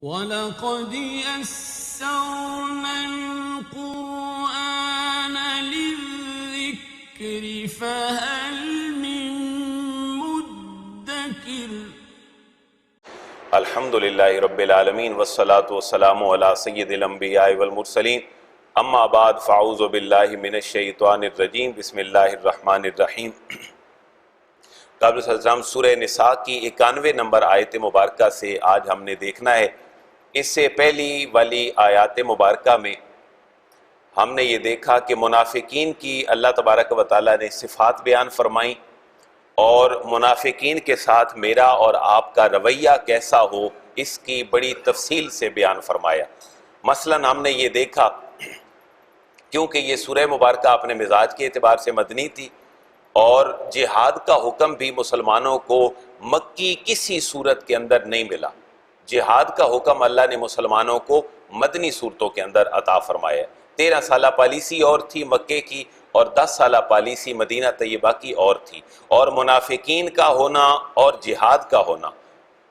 وَلَقَدْ يَسَّرْنَا الْقُرْآنَ لِلذِّكْرِ فَهَلْ مِن مُّدَّكِرٍ۔ الحمدللہ رب العالمین والصلاة والسلام علی سید الانبیاء والمرسلین، اما بعد فاعوذ باللہ من الشیطان الرجیم، بسم اللہ الرحمن الرحیم۔ قابل سلام سورہ نساء کی 91 نمبر آیت مبارکہ سے آج ہم نے دیکھنا ہے۔ اس سے پہلی والی آیات مبارکہ میں ہم نے یہ دیکھا کہ منافقین کی اللہ تبارک و تعالیٰ نے صفات بیان فرمائیں اور منافقین کے ساتھ میرا اور آپ کا رویہ کیسا ہو اس کی بڑی تفصیل سے بیان فرمایا۔ مثلا ہم نے یہ دیکھا کیونکہ یہ سورہ مبارکہ اپنے مزاج کے اعتبار سے مدنی تھی اور جہاد کا حکم بھی مسلمانوں کو مکی کسی صورت کے اندر نہیں ملا۔ جہاد کا حکم اللہ نے مسلمانوں کو مدنی صورتوں کے اندر عطا فرمایا۔ 13 سالہ پالیسی اور تھی مکے کی اور 10 سالہ پالیسی مدینہ طیبہ کی اور تھی، اور منافقین کا ہونا اور جہاد کا ہونا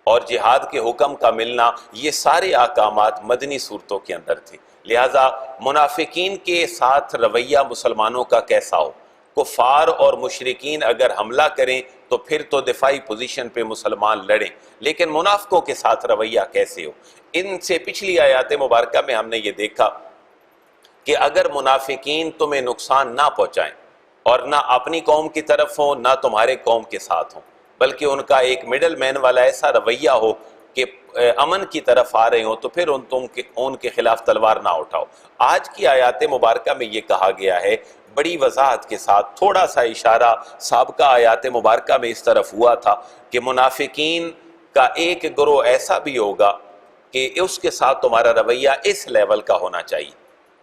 اور جہاد کے حکم کا ملنا، یہ سارے احکامات مدنی صورتوں کے اندر تھے۔ لہٰذا منافقین کے ساتھ رویہ مسلمانوں کا کیسا ہو، کفار اور مشرکین اگر حملہ کریں تو پھر تو دفاعی پوزیشن پہ مسلمان لڑیں، لیکن منافقوں کے ساتھ رویہ کیسے ہو۔ ان سے پچھلی آیات مبارکہ میں ہم نے یہ دیکھا کہ اگر منافقین تمہیں نقصان نہ پہنچائیں اور نہ اپنی قوم کی طرف ہوں نہ تمہارے قوم کے ساتھ ہوں، بلکہ ان کا ایک مڈل مین والا ایسا رویہ ہو کہ امن کی طرف آ رہے ہوں، تو پھر ان کے خلاف تلوار نہ اٹھاؤ۔ آج کی آیات مبارکہ میں یہ کہا گیا ہے بڑی وضاحت کے ساتھ، تھوڑا سا اشارہ سابقہ آیات مبارکہ میں اس طرف ہوا تھا کہ منافقین کا ایک گروہ ایسا بھی ہوگا کہ اس کے ساتھ تمہارا رویہ اس لیول کا ہونا چاہیے،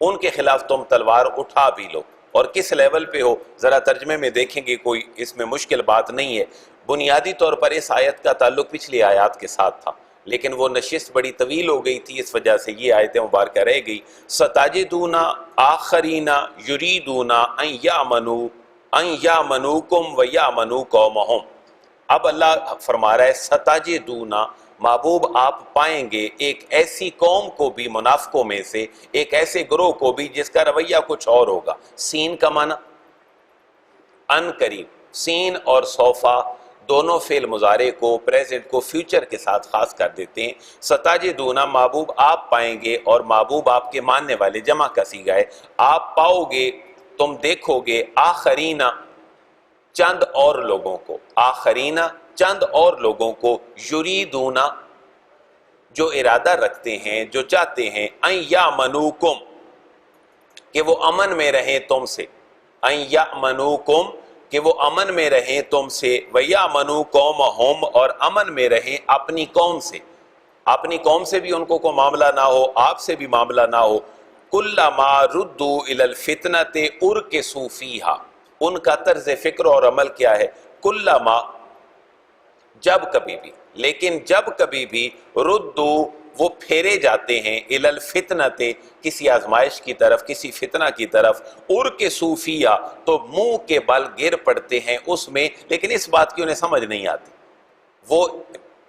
ان کے خلاف تم تلوار اٹھا بھی لو۔ اور کس لیول پہ ہو ذرا ترجمے میں دیکھیں گے، کوئی اس میں مشکل بات نہیں ہے۔ بنیادی طور پر اس آیت کا تعلق پچھلی آیات کے ساتھ تھا، لیکن وہ نشست بڑی طویل ہو گئی تھی، اس وجہ سے یہ آیت مبارکہ رہ گئی۔ سَتَجِدُونَ آخَرِينَ يُرِيدُونَ أَن يَأْمَنُوكُمْ وَيَأْمَنُوا قَوْمَهُمْ۔ اب اللہ فرما رہا ہے سَتَجِدُونَ، محبوب آپ پائیں گے ایک ایسی قوم کو بھی منافقوں میں سے، ایک ایسے گروہ کو بھی جس کا رویہ کچھ اور ہوگا۔ سین کا معنی ان قریب، سین اور سوفا دونوں فعل مضارع کو پریزنٹ کو فیوچر کے ساتھ خاص کر دیتے ہیں۔ ستاجدون، محبوب آپ پائیں گے، اور محبوب آپ کے ماننے والے جمع کا صیغہ ہے، آپ پاؤ گے، تم دیکھو گے، آخرین چند اور لوگوں کو، آخرین چند اور لوگوں کو، یریدون جو ارادہ رکھتے ہیں، جو چاہتے ہیں، ان یامنوکم کہ وہ امن میں رہیں تم سے، ان یامنوکم کہ وہ امن میں رہیں تم سے، وَيَأْمَنُوا قَوْمَهُمْ اور امن میں رہیں اپنی قوم سے، اپنی قوم سے بھی ان کو کوئی معاملہ نہ ہو، آپ سے بھی معاملہ نہ ہو۔ كُلَّمَا رُدُّوا إِلَى الْفِتْنَةِ أُرْكِسُوا فِيهَا، ان کا طرز فکر اور عمل کیا ہے؟ کلما، جب کبھی بھی، لیکن جب کبھی بھی، ردو وہ پھیرے جاتے ہیں، الی الفتنۃ کسی آزمائش کی طرف، کسی فتنہ کی طرف، کے صوفیہ تو منہ کے بل گر پڑتے ہیں اس میں، لیکن اس بات کی انہیں سمجھ نہیں آتی۔ وہ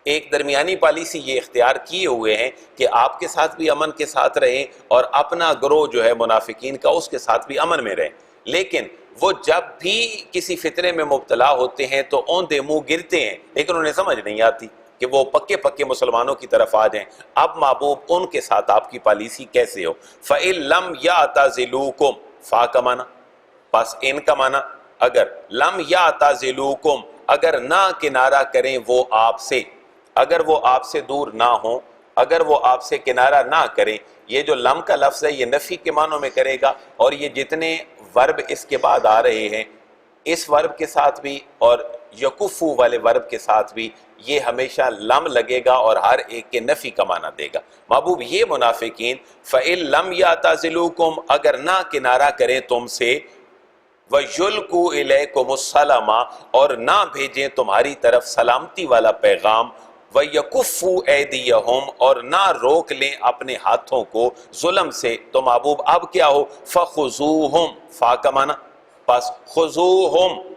ایک درمیانی پالیسی یہ اختیار کیے ہوئے ہیں کہ آپ کے ساتھ بھی امن کے ساتھ رہیں اور اپنا گروہ جو ہے منافقین کا اس کے ساتھ بھی امن میں رہیں، لیکن وہ جب بھی کسی فتنے میں مبتلا ہوتے ہیں تو اوندے منہ گرتے ہیں، لیکن انہیں سمجھ نہیں آتی کہ وہ پکے پکے مسلمانوں کی طرف آ جائیں۔ اب محبوب ان کے ساتھ آپ کی پالیسی کیسے ہو؟ فَإِن لَمْ يَعْتَزِلُوكُمْ، فا کا معنی پس ان کا معنی اگر، لم يَعْتَزِلُوكُمْ اگر نہ کنارہ کریں وہ آپ سے، اگر وہ آپ سے دور نہ ہوں، اگر وہ آپ سے کنارہ نہ کریں۔ یہ جو لم کا لفظ ہے یہ نفی کے معنوں میں کرے گا، اور یہ جتنے ورب اس کے بعد آ رہے ہیں اس ورب کے ساتھ بھی اور یکفو والے ورب کے ساتھ بھی یہ ہمیشہ لم لگے گا اور ہر ایک کے نفی کا معنی دے گا۔ محبوب یہ منافقین فَإِن لَمْ يَعْتَزِلُوكُمْ اگر نہ کنارہ کریں تم سے، وَيُلْقُوا إِلَيْكُمُ السَّلَامَ اور نہ بھیجیں تمہاری طرف سلامتی والا پیغام، وَيَكُفُّوا أَيْدِيَهُمْ اور نہ روک لیں اپنے ہاتھوں کو ظلم سے، تو محبوب اب کیا ہو؟ فَخُذُوهُمْ، فا کا معنی پس خُذُوهُمْ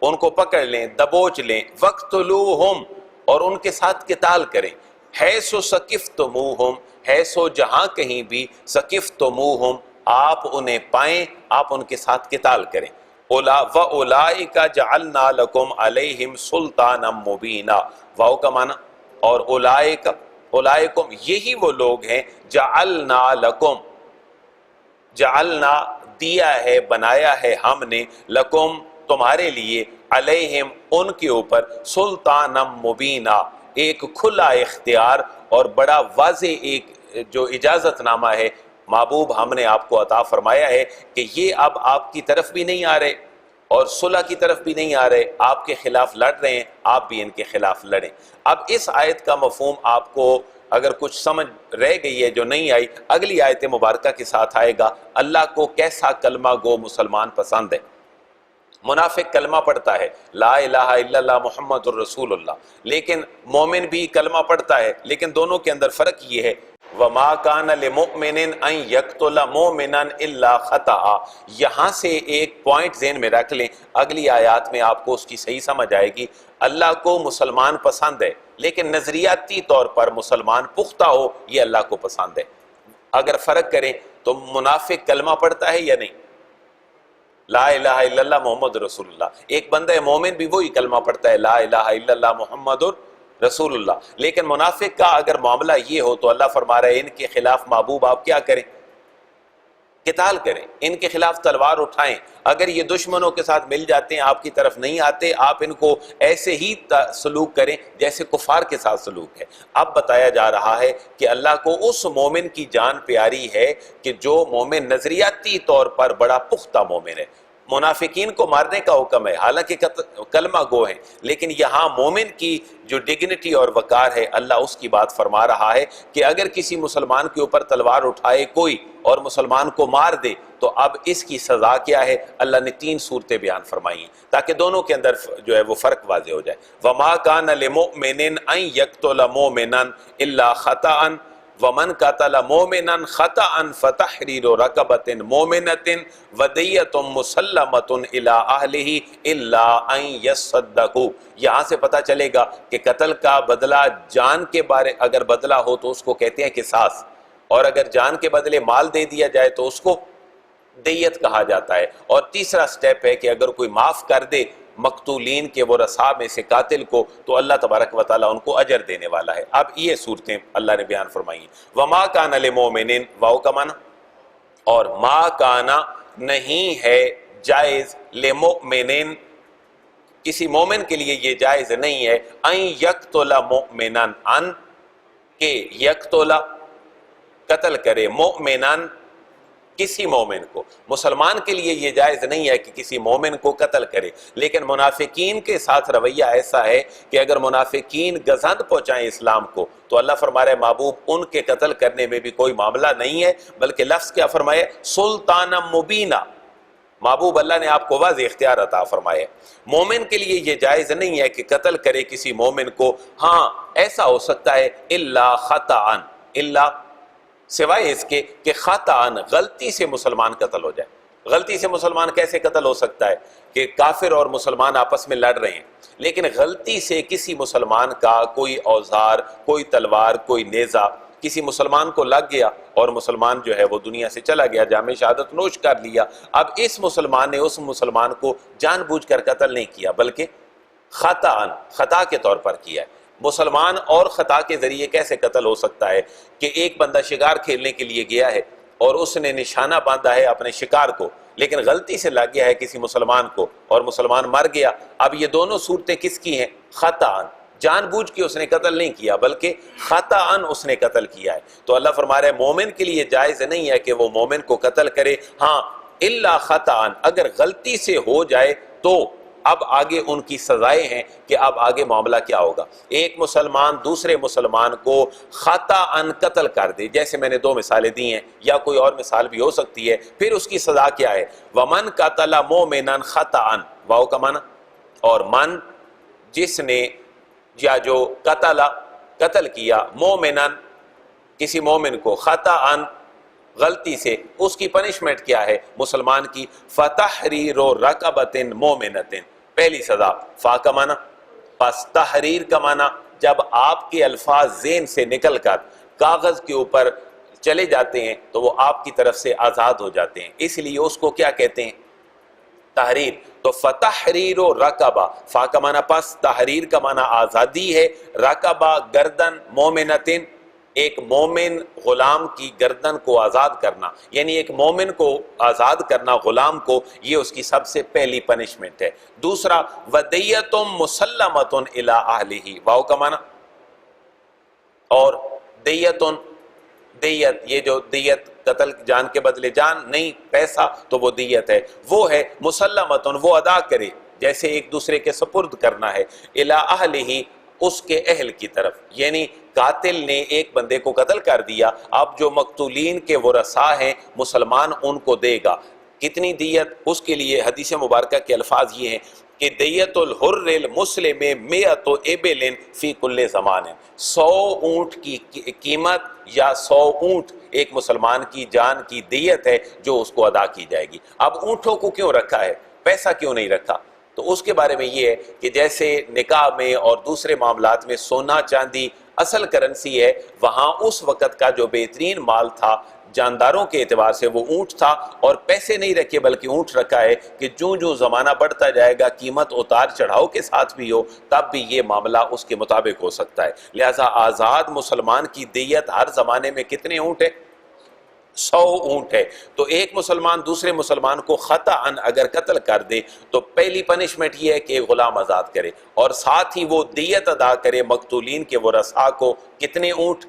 ان کو پکڑ لیں، دبوچ لیں، وَاقْتُلُوهُمْ اور ان کے ساتھ قتال کریں۔ حیث ثقفتموہم، حیث جہاں کہیں بھی، ثقفتموہم آپ انہیں پائیں، آپ ان کے ساتھ قتال کریں۔ وَأُولَئِكَ جَعَلْنَا لَكُمْ عَلَيْهِمْ سُلْطَانًا مُبِينًا، واو کا معنی اور اولئکم یہی وہ لوگ ہیں، جعلنا لکم، جعلنا دیا ہے، بنایا ہے ہم نے، لکم تمہارے لیے، علیہم ان کے اوپر، سلطانا مبینہ ایک کھلا اختیار اور بڑا واضح ایک جو اجازت نامہ ہے محبوب ہم نے آپ کو عطا فرمایا ہے کہ یہ اب آپ کی طرف بھی نہیں آ رہے اور صلح کی طرف بھی نہیں آ رہے، آپ کے خلاف لڑ رہے ہیں، آپ بھی ان کے خلاف لڑیں۔ اب اس آیت کا مفہوم آپ کو اگر کچھ سمجھ رہ گئی ہے جو نہیں آئی، اگلی آیت مبارکہ کے ساتھ آئے گا۔ اللہ کو کیسا کلمہ گو مسلمان پسند ہے؟ منافق کلمہ پڑھتا ہے لا الہ الا اللہ محمد الرسول اللہ، لیکن مومن بھی کلمہ پڑھتا ہے، لیکن دونوں کے اندر فرق یہ ہے وَمَا كَانَ لِمُؤْمِنٍ أَن يَقْتُلَ مُؤْمِنًا إِلَّا خَطَأً۔ یہاں سے ایک پوائنٹ ذہن میں رکھ لیں، اگلی آیات میں آپ کو اس کی صحیح سمجھ آئے گی۔ اللہ کو مسلمان پسند ہے، لیکن نظریاتی طور پر مسلمان پختہ ہو یہ اللہ کو پسند ہے۔ اگر فرق کریں تو منافق کلمہ پڑھتا ہے یا نہیں؟ لا الہ الا اللہ محمد رسول اللہ۔ ایک بندہ مومن بھی وہی کلمہ پڑھتا ہے لا الہ الا اللہ محمد رسول اللہ، لیکن منافق کا اگر معاملہ یہ ہو تو اللہ فرما رہا ہے ان کے خلاف محبوب آپ کیا کریں؟ قتال کریں، ان کے خلاف تلوار اٹھائیں۔ اگر یہ دشمنوں کے ساتھ مل جاتے ہیں، آپ کی طرف نہیں آتے، آپ ان کو ایسے ہی سلوک کریں جیسے کفار کے ساتھ سلوک ہے۔ اب بتایا جا رہا ہے کہ اللہ کو اس مومن کی جان پیاری ہے کہ جو مومن نظریاتی طور پر بڑا پختہ مومن ہے۔ منافقین کو مارنے کا حکم ہے، حالانکہ کلمہ گو ہیں، لیکن یہاں مومن کی جو ڈگنیٹی اور وقار ہے اللہ اس کی بات فرما رہا ہے کہ اگر کسی مسلمان کے اوپر تلوار اٹھائے کوئی اور مسلمان کو مار دے تو اب اس کی سزا کیا ہے؟ اللہ نے 3 صورتیں بیان فرمائی ہیں تاکہ دونوں کے اندر جو ہے وہ فرق واضح ہو جائے۔ وَمَا كَانَ لِمُؤْمِنٍ أَن يَقْتُلَ مُؤْمِنًا إِلَّا خَطَأً وَمَنْ قَتَلَ مُؤْمِنًا خَطَأً فَتَحْرِيرُ رَقَبَةٍ مُؤْمِنَةٍ وَدِيَّةٌ مُسَلَّمَةٌ إِلَىٰ أَهْلِهِ إِلَّا أَن يَصَّدَّقُوا۔ یہاں سے پتہ چلے گا کہ قتل کا بدلہ جان کے بارے اگر بدلہ ہو تو اس کو کہتے ہیں قصاص، اور اگر جان کے بدلے مال دے دیا جائے تو اس کو دیت کہا جاتا ہے۔ اور تیسرا سٹیپ ہے کہ اگر کوئی معاف کر دے مقتولین کے ورثاء میں سے قاتل کو تو اللہ تبارک و تعالیٰ ان کو اجر دینے والا ہے۔ اب یہ صورتیں اللہ نے بیان فرمائی ہیں۔ وَمَا كَانَ لِمُؤْمِنٍ واو کا معنی اور ما کانا نہیں ہے جائز لِمُؤْمِنٍ کسی مومن کے لیے یہ جائز نہیں ہے ان یقتل مؤمنا ان کہ یقتل قتل کرے مؤمنا کسی مومن کو۔ مسلمان کے لیے یہ جائز نہیں ہے کہ کسی مومن کو قتل کرے، لیکن منافقین کے ساتھ رویہ ایسا ہے کہ اگر منافقین گزند پہنچائیں اسلام کو تو اللہ فرما رہا ہے محبوب ان کے قتل کرنے میں بھی کوئی معاملہ نہیں ہے، بلکہ لفظ کیا فرمایا؟ سلطانا مبینہ۔ محبوب اللہ نے آپ کو واضح اختیار عطا فرمایا۔ مومن کے لیے یہ جائز نہیں ہے کہ قتل کرے کسی مومن کو، ہاں ایسا ہو سکتا ہے الا خطأً، الا سوائے اس کے کہ خطأً غلطی سے مسلمان قتل ہو جائے۔ غلطی سے مسلمان کیسے قتل ہو سکتا ہے؟ کہ کافر اور مسلمان آپس میں لڑ رہے ہیں، لیکن غلطی سے کسی مسلمان کا کوئی اوزار، کوئی تلوار، کوئی نیزہ کسی مسلمان کو لگ گیا اور مسلمان جو ہے وہ دنیا سے چلا گیا، جامع شہادت نوش کر لیا۔ اب اس مسلمان نے اس مسلمان کو جان بوجھ کر قتل نہیں کیا بلکہ خطأً خطا کے طور پر کیا ہے۔ مسلمان اور خطا کے ذریعے کیسے قتل ہو سکتا ہے کہ ایک بندہ شکار کھیلنے کے لیے گیا ہے اور اس نے نشانہ باندھا ہے اپنے شکار کو، لیکن غلطی سے لگ گیا ہے کسی مسلمان کو اور مسلمان مر گیا۔ اب یہ دونوں صورتیں کس کی ہیں؟ خطأً، جان بوجھ کے اس نے قتل نہیں کیا بلکہ خطأً اس نے قتل کیا ہے۔ تو اللہ فرما رہا ہے مومن کے لیے جائز نہیں ہے کہ وہ مومن کو قتل کرے، ہاں الا خطأً اگر غلطی سے ہو جائے تو اب آگے ان کی سزائیں ہیں کہ اب آگے معاملہ کیا ہوگا۔ ایک مسلمان دوسرے مسلمان کو خطأً قتل کر دے، جیسے میں نے 2 مثالیں دی ہیں، یا کوئی اور مثال بھی ہو سکتی ہے، پھر اس کی سزا کیا ہے؟ وَمَنْ قَتَلَ مُؤْمِنًا خَطَأً واو کا معنی اور من جس نے یا جو قتل کیا مومنن کسی مومن کو خطأً غلطی سے، اس کی پنشمنٹ کیا ہے مسلمان کی؟ فَتَحْرِيرُ رَقَبَةٍ مُؤْمِنَةٍ پہلی سزا فا کا معنی، پس تحریر کا معنی جب آپ کے الفاظ ذہن سے نکل کر کاغذ کے اوپر چلے جاتے ہیں تو وہ آپ کی طرف سے آزاد ہو جاتے ہیں، اس لیے اس کو کیا کہتے ہیں؟ تحریر۔ تو فتحریر و رقبہ، فا کا معنی پس، تحریر کا معنی آزادی ہے، رقبہ گردن، مومنتن ایک مومن غلام کی گردن کو آزاد کرنا، یعنی ایک مومن کو آزاد کرنا غلام کو، یہ اس کی سب سے پہلی پنشمنٹ ہے۔ دوسرا ودیۃ مسلمۃ الی اہلہ، واو کا معنی، اور دیتن، دیت، یہ جو دیت قتل جان کے بدلے جان نہیں، پیسہ، تو وہ دیت ہے، وہ ہے مسلمتن، وہ ادا کرے، جیسے ایک دوسرے کے سپرد کرنا ہے، الی اہلہ، اس کے اہل کی طرف، یعنی قاتل نے ایک بندے کو قتل کر دیا، اب جو مقتولین کے ورثاء ہیں مسلمان ان کو دے گا، کتنی دیت؟ اس کے لیے حدیث مبارکہ کے الفاظ یہ ہیں کہ دیت الحر المسلم مئۃ ابل فی کل زمان، 100 اونٹ کی قیمت یا 100 اونٹ ایک مسلمان کی جان کی دیت ہے جو اس کو ادا کی جائے گی۔ اب اونٹوں کو کیوں رکھا ہے، پیسہ کیوں نہیں رکھا؟ تو اس کے بارے میں یہ ہے کہ جیسے نکاح میں اور دوسرے معاملات میں سونا چاندی اصل کرنسی ہے، وہاں اس وقت کا جو بہترین مال تھا جانداروں کے اعتبار سے وہ اونٹ تھا، اور پیسے نہیں رکھے بلکہ اونٹ رکھا ہے کہ جو زمانہ بڑھتا جائے گا قیمت اتار چڑھاؤ کے ساتھ بھی ہو تب بھی یہ معاملہ اس کے مطابق ہو سکتا ہے۔ لہٰذا آزاد مسلمان کی دیت ہر زمانے میں کتنے اونٹ ہے؟ 100 اونٹ ہے۔ تو ایک مسلمان دوسرے مسلمان کو خطأً اگر قتل کر دے تو پہلی پنشمنٹ یہ ہے کہ غلام آزاد کرے، اور ساتھ ہی وہ دیت ادا کرے مقتولین کے ورثاء کو، کتنے اونٹ؟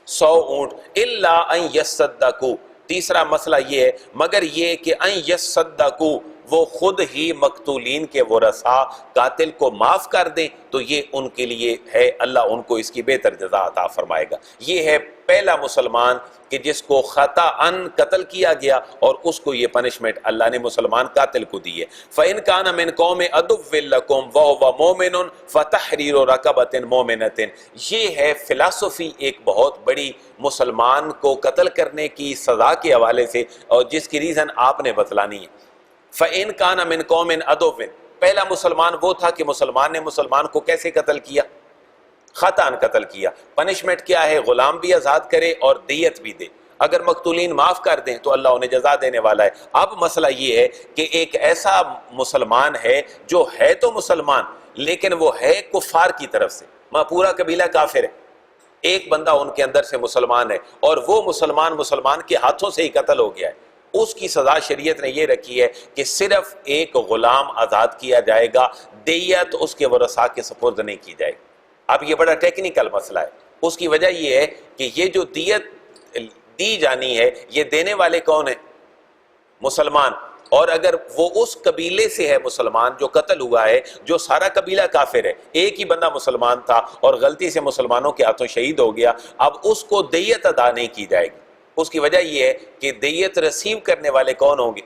100 اونٹ۔ الا ان یصدقوا، تیسرا مسئلہ یہ ہے مگر یہ کہ ان یصدقوا، وہ خود ہی مقتولین کے ورثاء قاتل کو معاف کر دیں تو یہ ان کے لیے ہے، اللہ ان کو اس کی بہتر جزا عطا فرمائے گا۔ یہ ہے پہلا مسلمان کہ جس کو خطأً قتل کیا گیا اور اس کو یہ پنشمنٹ اللہ نے مسلمان قاتل کو دی ہے۔ فَإِنْ كَانَ مِنْ قَوْمِ عَدُوٍّ لَكُمْ وَهُوَ مُؤْمِنٌ فَتَحْرِيرُ رَقَبَةٍ مُؤْمِنَةٍ، یہ ہے فلسفی ایک بہت بڑی مسلمان کو قتل کرنے کی سزا کے حوالے سے، اور جس کی ریزن آپ نے بتلانی ہے۔ فَإِنْ كَانَ مِنْ قَوْمٍ عَدُوٍّ، پہلا مسلمان وہ تھا کہ مسلمان نے مسلمان کو کیسے قتل کیا؟ خطأً قتل کیا۔ پنشمنٹ کیا ہے؟ غلام بھی آزاد کرے اور دیت بھی دے، اگر مقتولین معاف کر دیں تو اللہ انہیں جزا دینے والا ہے۔ اب مسئلہ یہ ہے کہ ایک ایسا مسلمان ہے جو ہے تو مسلمان لیکن وہ ہے کفار کی طرف سے، پورا قبیلہ کافر ہے، ایک بندہ ان کے اندر سے مسلمان ہے اور وہ مسلمان کے ہاتھوں سے ہی قتل ہو گیا ہے، اس کی سزا شریعت نے یہ رکھی ہے کہ صرف ایک غلام آزاد کیا جائے گا، دیت اس کے ورثاء کے سپرد نہیں کی جائے گی۔ اب یہ بڑا ٹیکنیکل مسئلہ ہے، اس کی وجہ یہ ہے کہ یہ جو دیت دی جانی ہے یہ دینے والے کون ہیں؟ مسلمان، اور اگر وہ اس قبیلے سے ہے مسلمان جو قتل ہوا ہے، جو سارا قبیلہ کافر ہے، ایک ہی بندہ مسلمان تھا اور غلطی سے مسلمانوں کے ہاتھوں شہید ہو گیا، اب اس کو دیت ادا نہیں کی جائے گی۔ اس کی وجہ یہ ہے کہ دیت ریسیو کرنے والے کون ہوں گے؟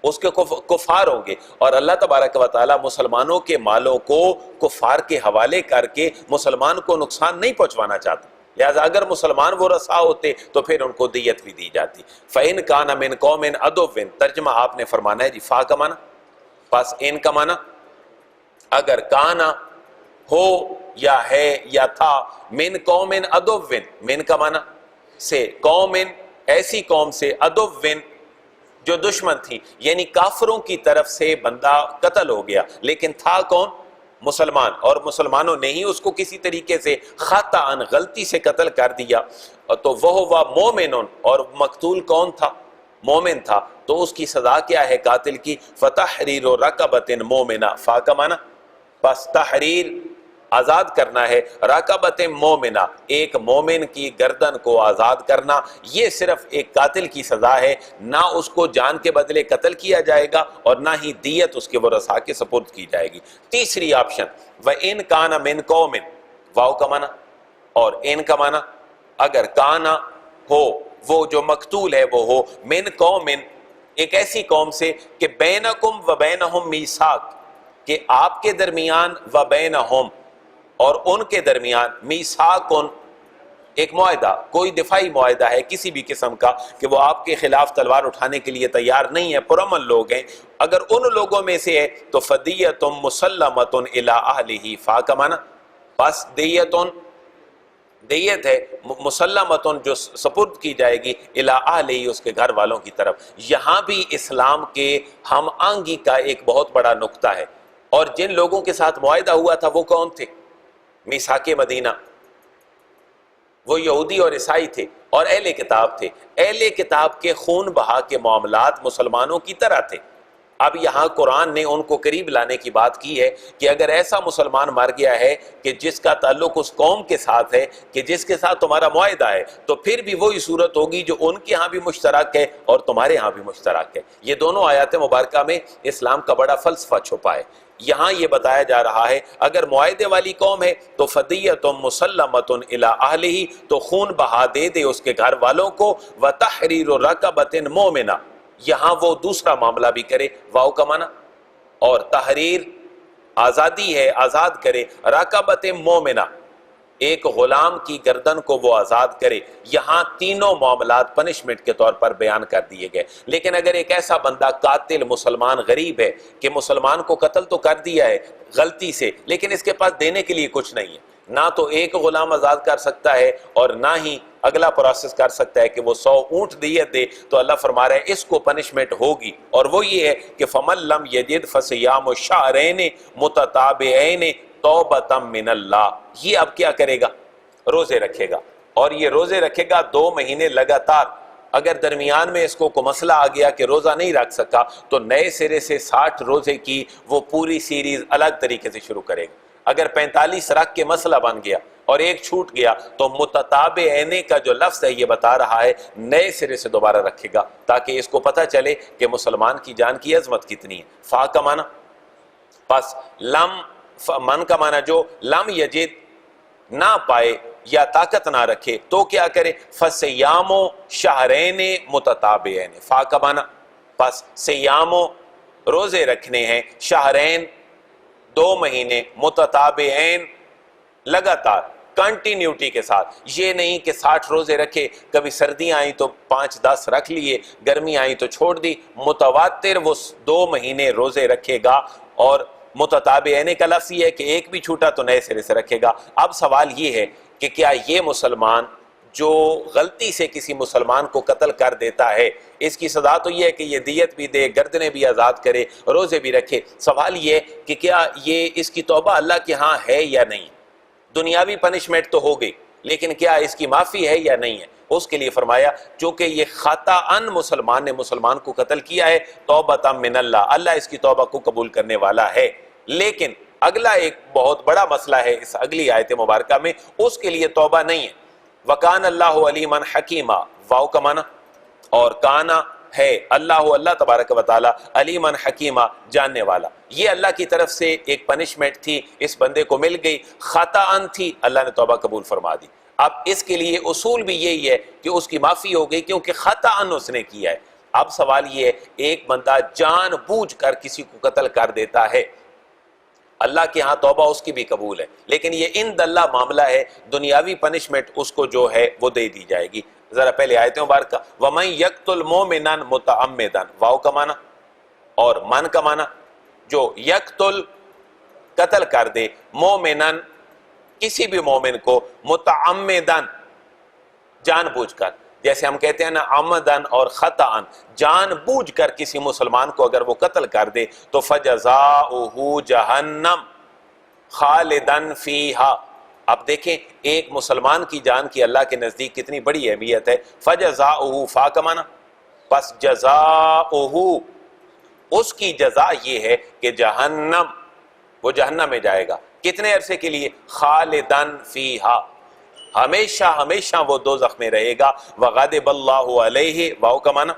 اس کے کفار ہوں گے، اور اللہ تبارک و تعالی مسلمانوں کے مالوں کو کفار کے حوالے کر کے مسلمان کو نقصان نہیں پہنچوانا چاہتا، لہذا اگر مسلمان وہ رسا ہوتے تو پھر ان کو دیت بھی دی جاتی۔ فَإِنْ كَانَ مِنْ قَوْمٍ عَدُوٍّ، ترجمہ آپ نے فرمانا ہے جی، فا کا معنی پس ان کا معنی، اگر کانا ہو یا ہے یا تھا، من قوم عدوٍ، من کا معنی سے، قوم ایسی قوم سے، عدوٍ جو دشمن تھی، یعنی کافروں کی طرف سے بندہ قتل ہو گیا لیکن تھا کون؟ مسلمان، اور مسلمانوں نے ہی اس کو کسی طریقے سے خطأً غلطی سے قتل کر دیا، تو وہ مومن، اور مقتول کون تھا؟ مومن تھا، تو اس کی سزا کیا ہے قاتل کی؟ فتحریر رقبۃ مومنہ، فا کا معنی بس تحریر آزاد کرنا ہے، رقبۃ مومنہ ایک مومن کی گردن کو آزاد کرنا، یہ صرف ایک قاتل کی سزا ہے، نہ اس کو جان کے بدلے قتل کیا جائے گا اور نہ ہی دیت اس کے ورثاء کے سپرد کی جائے گی۔ تیسری آپشن وَإِنْ كَانَ مِنْ قَوْمٍ، واو کا معنی اور ان کا معنی، اگر کانا ہو وہ جو مقتول ہے وہ ہو، من قوم ایک ایسی قوم سے کہ بینکم و بینہم میثاق، کہ آپ کے درمیان و بینہم اور ان کے درمیان میثاق ایک معاہدہ، کوئی دفاعی معاہدہ ہے کسی بھی قسم کا کہ وہ آپ کے خلاف تلوار اٹھانے کے لیے تیار نہیں ہے، پرامن لوگ ہیں، اگر ان لوگوں میں سے ہے تو فدیۃ مسلمۃ الی اہلہ، فا کا معنی بس دیت ہے مسلمتن جو سپرد کی جائے گی الی اہلہ اس کے گھر والوں کی طرف. یہاں بھی اسلام کے ہم آہنگی کا ایک بہت بڑا نقطہ ہے. اور جن لوگوں کے ساتھ معاہدہ ہوا تھا وہ کون تھے؟ میثاق مدینہ، وہ یہودی اور عیسائی تھے اور اہل کتاب تھے. اہل کتاب کے خون بہا کے معاملات مسلمانوں کی طرح تھے. اب یہاں قرآن نے ان کو قریب لانے کی بات کی ہے کہ اگر ایسا مسلمان مر گیا ہے کہ جس کا تعلق اس قوم کے ساتھ ہے کہ جس کے ساتھ تمہارا معاہدہ ہے، تو پھر بھی وہی صورت ہوگی جو ان کے ہاں بھی مشترک ہے اور تمہارے ہاں بھی مشترک ہے. یہ دونوں آیات مبارکہ میں اسلام کا بڑا فلسفہ چھپا ہے. یہاں یہ بتایا جا رہا ہے اگر معاہدے والی قوم ہے تو فدیۃ مسلمۃ الی اہلہ، تو خون بہا دے دے اس کے گھر والوں کو. وتحریر رقبۃ مؤمنہ، یہاں وہ دوسرا معاملہ بھی کرے، واو کا معنی، اور تحریر آزادی ہے، آزاد کرے. رقبۃ مومنہ، ایک غلام کی گردن کو وہ آزاد کرے. یہاں تینوں معاملات پنشمنٹ کے طور پر بیان کر دیے گئے. لیکن اگر ایک ایسا بندہ قاتل مسلمان غریب ہے کہ مسلمان کو قتل تو کر دیا ہے غلطی سے، لیکن اس کے پاس دینے کے لیے کچھ نہیں ہے، نہ تو ایک غلام آزاد کر سکتا ہے اور نہ ہی اگلا پروسیس کر سکتا ہے کہ وہ 100 اونٹ دیت دے، تو اللہ فرما رہا ہے اس کو پنشمنٹ ہوگی. اور وہ یہ ہے کہ فَمَن لَّمْ يَجِدْ فَصِيَامُ شَهْرَيْنِ مُتَتَابِعَيْنِ تَوْبَةً مِّنَ اللَّهِ. یہ اب کیا کرے گا؟ روزے رکھے گا، اور یہ روزے رکھے گا 2 مہینے لگاتار. اگر درمیان میں اس کو کوئی مسئلہ آ گیا کہ روزہ نہیں رکھ سکا تو نئے سرے سے 60 روزے کی وہ پوری سیریز الگ طریقے سے شروع کرے گا. اگر 45 رکھ کے مسئلہ بن گیا اور ایک چھوٹ گیا تو متتابعین کا جو لفظ ہے یہ بتا رہا ہے نئے سرے سے دوبارہ رکھے گا، تاکہ اس کو پتہ چلے کہ مسلمان کی جان کی عظمت کتنی ہے. فا کا معنی، پس لم من کا معنی جو لم یجد نہ پائے یا طاقت نہ رکھے تو کیا کرے؟ فَصِيَامُ شَهْرَيْنِ مُتَتَابِعَيْنِ. فا کا معنی، پس سیام روزے رکھنے ہیں، شہرین 2 مہینے، متتابعین لگاتار کنٹینیوٹی کے ساتھ. یہ نہیں کہ 60 روزے رکھے، کبھی سردیاں آئیں تو 5-10 رکھ لیے، گرمی آئیں تو چھوڑ دی. متواتر وہ 2 مہینے روزے رکھے گا. اور متتابعین کا لفظ یہ ہے کہ ایک بھی چھوٹا تو نئے سرے سے رکھے گا. اب سوال یہ ہے کہ کیا یہ مسلمان جو غلطی سے کسی مسلمان کو قتل کر دیتا ہے، اس کی سزا تو یہ ہے کہ یہ دیت بھی دے، گردنیں بھی آزاد کرے، روزے بھی رکھے. سوال یہ ہے کہ کیا یہ اس کی توبہ اللہ کے ہاں ہے یا نہیں؟ دنیاوی پنشمنٹ تو ہو گئی، لیکن کیا اس کی معافی ہے یا نہیں ہے؟ اس کے لیے فرمایا چونکہ یہ خطاً مسلمان نے مسلمان کو قتل کیا ہے، توبۃ من اللہ، اللہ اس کی توبہ کو قبول کرنے والا ہے. لیکن اگلا ایک بہت بڑا مسئلہ ہے اس اگلی آیت مبارکہ میں، اس کے لیے توبہ نہیں ہے. وَكَانَ اللَّهُ عَلِيمًا حَكِيمًا، واو کا معنی، اور کانا ہے اللہ تبارک و تعالی علیمًا حکیمہ، جاننے والا. یہ اللہ کی طرف سے ایک پنشمنٹ تھی، اس بندے کو مل گئی، خطاً تھی، اللہ نے توبہ قبول فرما دی. اب اس کے لیے اصول بھی یہی ہے کہ اس کی معافی ہو گئی کیونکہ خطاً اس نے کیا ہے. اب سوال یہ ہے ایک بندہ جان بوجھ کر کسی کو قتل کر دیتا ہے، اللہ کے ہاں توبہ اس کی بھی قبول ہے، لیکن یہ عند اللہ معاملہ ہے، دنیاوی پنشمنٹ اس کو جو ہے وہ دے دی جائے گی. ذرا پہلے آیت مبارکہ وَمَن يَقْتُلْ مُؤْمِنًا مُتَعَمِّدًا، واو کا معنی اور من کا معنی، جو یقتل قتل کر دے، مومنن کسی بھی مومن کو، متعمدن جان بوجھ کر، جیسے ہم کہتے ہیں نا عمدن اور خطاً، جان بوجھ کر کسی مسلمان کو اگر وہ قتل کر دے تو فَجَزَاؤُهُ جَهَنَّمْ خَالِدًا فِيهَا. اب دیکھیں ایک مسلمان کی جان کی اللہ کے نزدیک کتنی بڑی اہمیت ہے. فَجَزَاؤُهُ، فا کا معنی، پس جزاؤہ اس کی جزا یہ ہے کہ جہنم، وہ جہنم میں جائے گا. کتنے عرصے کے لیے؟ خالدن فیہا، ہمیشہ ہمیشہ وہ دوزخ میں رہے گا. وغضب اللہ علیہ، واو کا معنی،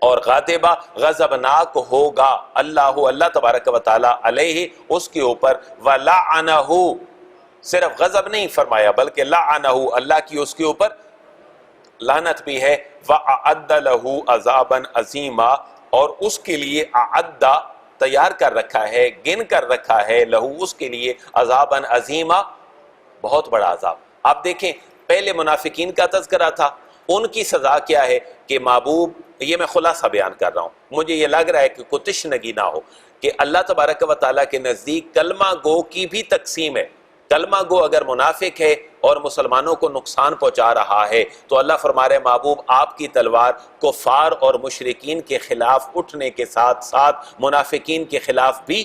اور غاضبہ غضبناک ہوگا اللہ تبارک و تعالی علیہ اس کے اوپر. ولعنہ، صرف غضب نہیں فرمایا بلکہ لعنہ، اللہ کی اس کے اوپر لعنت بھی ہے. وَأَعَدَّ لَهُ عَذَابًا عَظِيمًا، اور اس کے لیے اعد تیار کر رکھا ہے، گن کر رکھا ہے، لہو اس کے لیے، عذابًا عظیما، بہت بڑا عذاب. آپ دیکھیں پہلے منافقین کا تذکرہ تھا، ان کی سزا کیا ہے کہ محبوب، یہ میں خلاصہ بیان کر رہا ہوں، مجھے یہ لگ رہا ہے کہ کوئی تشنگی نہ ہو کہ اللہ تبارک و تعالیٰ کے نزدیک کلمہ گو کی بھی تقسیم ہے. کلمہ گو اگر منافق ہے اور مسلمانوں کو نقصان پہنچا رہا ہے تو اللہ فرما رہے محبوب آپ کی تلوار کفار اور مشرکین کے خلاف اٹھنے کے ساتھ ساتھ منافقین کے خلاف بھی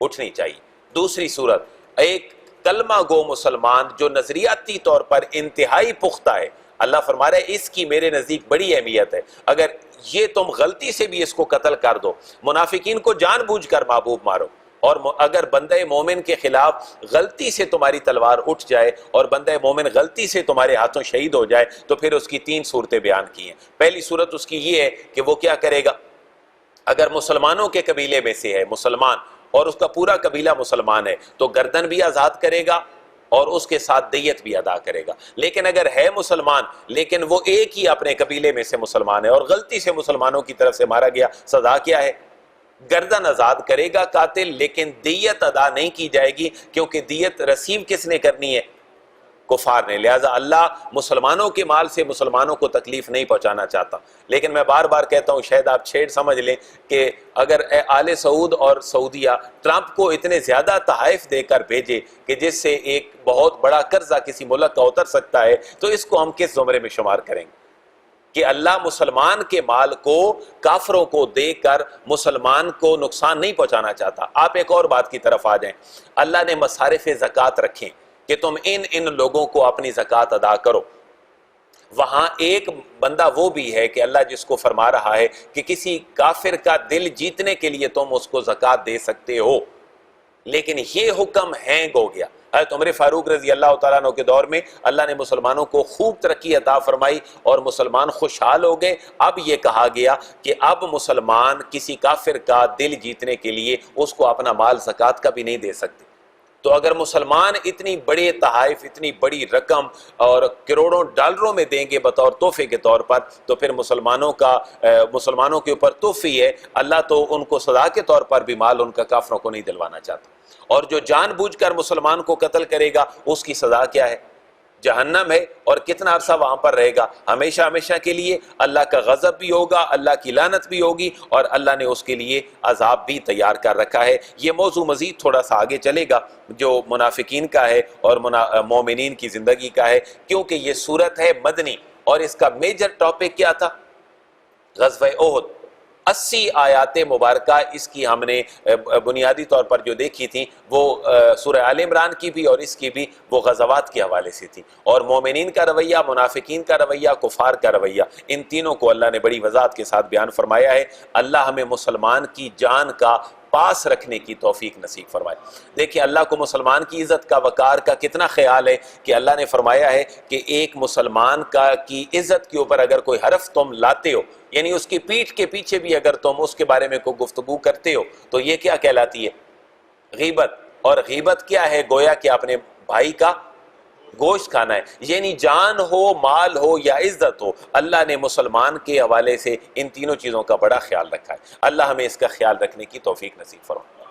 اٹھنی چاہیے۔ دوسری صورت، ایک کلمہ گو مسلمان جو نظریاتی طور پر انتہائی پختہ ہے، اللہ فرما رہے اس کی میرے نزدیک بڑی اہمیت ہے۔ اگر یہ تم غلطی سے بھی اس کو قتل کر دو، منافقین کو جان بوجھ کر محبوب مارو، اور اگر بندہ مومن کے خلاف غلطی سے تمہاری تلوار اٹھ جائے اور بندہ مومن غلطی سے تمہارے ہاتھوں شہید ہو جائے تو پھر اس کی 3 صورتیں بیان کی ہیں۔ پہلی صورت اس کی یہ ہے کہ وہ کیا کرے گا، اگر مسلمانوں کے قبیلے میں سے ہے مسلمان اور اس کا پورا قبیلہ مسلمان ہے تو گردن بھی آزاد کرے گا اور اس کے ساتھ دیت بھی ادا کرے گا۔ لیکن اگر ہے مسلمان لیکن وہ ایک ہی اپنے قبیلے میں سے مسلمان ہے اور غلطی سے مسلمانوں کی طرف سے مارا گیا، سزا کیا ہے؟ گردن آزاد کرے گا قاتل، لیکن دیت ادا نہیں کی جائے گی، کیونکہ دیت ریسیو کس نے کرنی ہے؟ کفار نے۔ لہٰذا اللہ مسلمانوں کے مال سے مسلمانوں کو تکلیف نہیں پہنچانا چاہتا۔ لیکن میں بار بار کہتا ہوں، شاید آپ چھیڑ سمجھ لیں کہ اگر آل سعود اور سعودیہ ٹرمپ کو اتنے زیادہ تحائف دے کر بھیجے کہ جس سے ایک بہت بڑا قرضہ کسی ملک کا اتر سکتا ہے، تو اس کو ہم کس زمرے میں شمار کریں گے کہ اللہ مسلمان کے مال کو کافروں کو دے کر مسلمان کو نقصان نہیں پہنچانا چاہتا۔ آپ ایک اور بات کی طرف آ جائیں، اللہ نے مصارف زکوٰۃ رکھیں کہ تم ان لوگوں کو اپنی زکوٰۃ ادا کرو۔ وہاں ایک بندہ وہ بھی ہے کہ اللہ جس کو فرما رہا ہے کہ کسی کافر کا دل جیتنے کے لیے تم اس کو زکوٰۃ دے سکتے ہو، لیکن یہ حکم ہینگ ہو گیا۔ حضرت عمر فاروق رضی اللہ تعالیٰ عنہ کے دور میں اللہ نے مسلمانوں کو خوب ترقی عطا فرمائی اور مسلمان خوشحال ہو گئے۔ اب یہ کہا گیا کہ اب مسلمان کسی کافر کا دل جیتنے کے لیے اس کو اپنا مال زکوٰۃ کا بھی نہیں دے سکتے۔ تو اگر مسلمان اتنی بڑے تحائف، اتنی بڑی رقم اور کروڑوں ڈالروں میں دیں گے بطور تحفے کے طور پر، تو پھر مسلمانوں کے اوپر تحفی ہے۔ اللہ تو ان کو سزا کے طور پر بھی مال ان کا کافروں کو نہیں دلوانا چاہتا۔ اور جو جان بوجھ کر مسلمان کو قتل کرے گا اس کی سزا کیا ہے؟ جہنم ہے، اور کتنا عرصہ وہاں پر رہے گا؟ ہمیشہ ہمیشہ کے لیے۔ اللہ کا غضب بھی ہوگا، اللہ کی لعنت بھی ہوگی، اور اللہ نے اس کے لیے عذاب بھی تیار کر رکھا ہے۔ یہ موضوع مزید تھوڑا سا آگے چلے گا جو منافقین کا ہے اور مومنین کی زندگی کا ہے، کیونکہ یہ صورت ہے مدنی، اور اس کا میجر ٹاپک کیا تھا؟ غزوہ احد۔ 80 آیات مبارکہ اس کی ہم نے بنیادی طور پر جو دیکھی تھی وہ سورہ آل عمران کی بھی اور اس کی بھی وہ غزوات کے حوالے سے تھی، اور مومنین کا رویہ، منافقین کا رویہ، کفار کا رویہ، ان تینوں کو اللہ نے بڑی وضاحت کے ساتھ بیان فرمایا ہے۔ اللہ ہمیں مسلمان کی جان کا پاس رکھنے کی توفیق نصیب فرمائے۔ دیکھیں اللہ کو مسلمان کی عزت کا، وقار کا کتنا خیال ہے کہ اللہ نے فرمایا ہے کہ ایک مسلمان کی عزت کے اوپر اگر کوئی حرف تم لاتے ہو، یعنی اس کی پیٹھ کے پیچھے بھی اگر تم اس کے بارے میں کوئی گفتگو کرتے ہو تو یہ کیا کہلاتی ہے؟ غیبت۔ اور غیبت کیا ہے؟ گویا کہ اپنے بھائی کا گوشت کھانا ہے، یعنی جان ہو، مال ہو یا عزت ہو، اللہ نے مسلمان کے حوالے سے ان تینوں چیزوں کا بڑا خیال رکھا ہے۔ اللہ ہمیں اس کا خیال رکھنے کی توفیق نصیب فرمائے۔